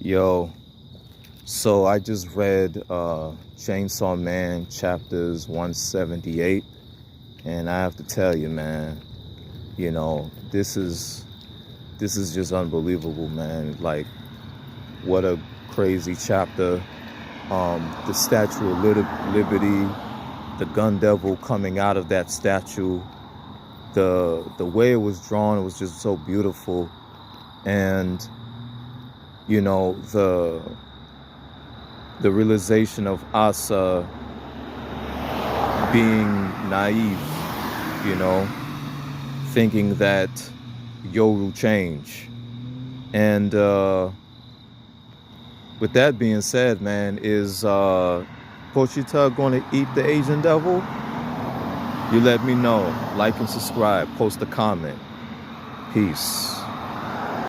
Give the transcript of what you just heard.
Yo, so I just read Chainsaw Man chapters 178, and I have to tell you, man, this is just unbelievable, man. Like, what a crazy chapter. The Statue of Liberty, the gun devil coming out of that statue, the way it was drawn was just so beautiful. And the realization of Asa being naive, thinking that Yoru change. And with that being said, man, is Pochita going to eat the Asian devil? You let me know. Like and subscribe. Post a comment. Peace.